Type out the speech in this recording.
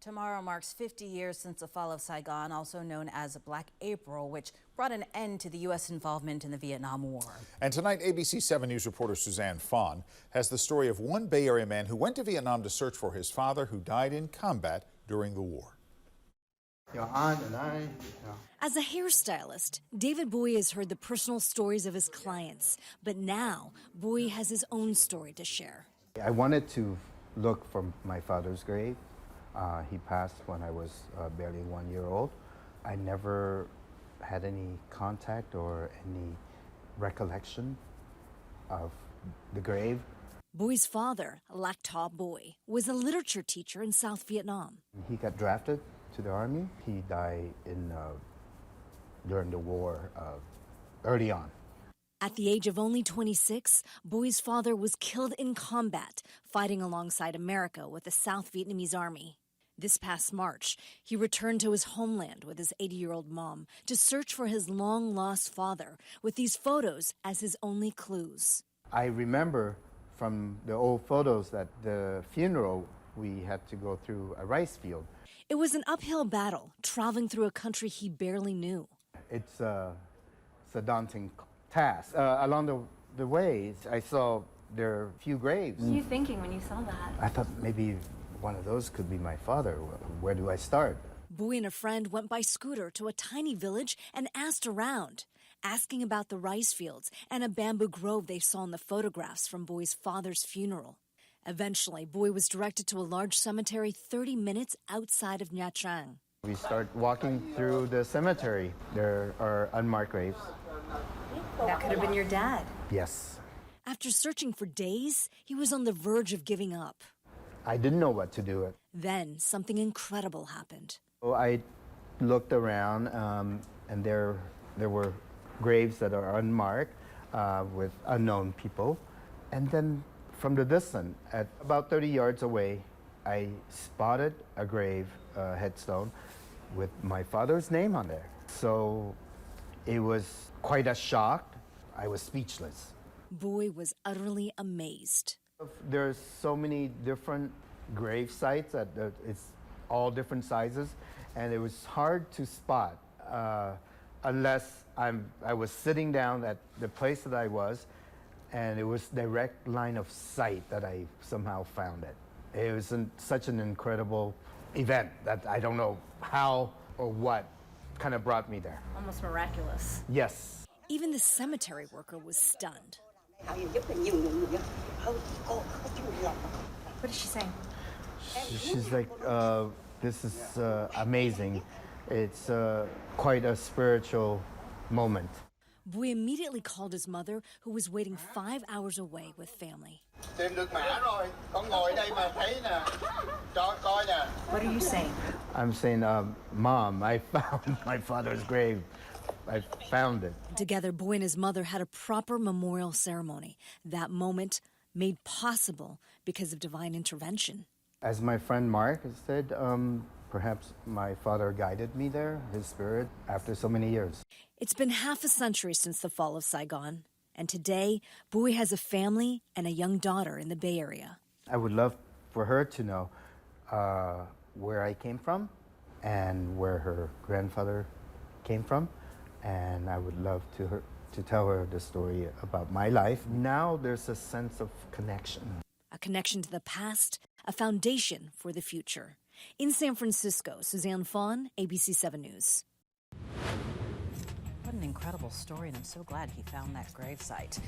Tomorrow marks 50 years since the Fall of Saigon, also known as Black April, which brought an end to the U.S. involvement in the Vietnam War. And tonight, ABC 7 News reporter Suzanne Fawn has the story of one Bay Area man who went to Vietnam to search for his father, who died in combat during the war. Your aunt and I. As a hairstylist, David Bowie has heard the personal stories of his clients, but now Bowie has his own story to share. I wanted to look for my father's grave. He passed when I was barely 1 year old. I never had any contact or any recollection of the grave. Bowie's father, Lac Tha Bowie, was a literature teacher in South Vietnam. He got drafted to the army. He died during the war early on. At the age of only 26, Bowie's father was killed in combat, fighting alongside America with the South Vietnamese army. This past March, he returned to his homeland with his 80-year-old mom to search for his long-lost father, with these photos as his only clues. I remember from the old photos that the funeral, we had to go through a rice field. It was an uphill battle, traveling through a country he barely knew. It's a daunting task. Along the way, I saw there are a few graves. What were you thinking when you saw that? I thought maybe one of those could be my father. Where do I start? Bowie and a friend went by scooter to a tiny village and asked around, asking about the rice fields and a bamboo grove they saw in the photographs from Bowie's father's funeral. Eventually, Bowie was directed to a large cemetery 30 minutes outside of Nha Trang. We start walking through the cemetery. There are unmarked graves. That could have been your dad. Yes. After searching for days, he was on the verge of giving up. I didn't know what to do. Then something incredible happened. So I looked around, and there were graves that are unmarked with unknown people. And then from the distance, at about 30 yards away, I spotted a grave headstone with my father's name on there. So it was quite a shock. I was speechless. Bowie was utterly amazed. There's so many different grave sites that it's all different sizes, and it was hard to spot unless I was sitting down at the place that I was, and it was direct line of sight that I somehow found it. It was such an incredible event that I don't know how or what kind of brought me there. Almost miraculous. Yes. Even the cemetery worker was stunned. What is she saying? She's like, this is amazing. It's quite a spiritual moment. Bowie immediately called his mother, who was waiting 5 hours away with family. What are you saying? I'm saying, Mom, I found my father's grave. I found it. Together, Bowie and his mother had a proper memorial ceremony. That moment made possible because of divine intervention. As my friend Mark has said, perhaps my father guided me there, his spirit, after so many years. It's been half a century since the Fall of Saigon, and today, Bowie has a family and a young daughter in the Bay Area. I would love for her to know where I came from and where her grandfather came from, and I would love to tell her the story about my life. Now there's a sense of connection. A connection to the past, a foundation for the future. In San Francisco, Suzanne Fawn, ABC 7 News. What an incredible story, and I'm so glad he found that gravesite.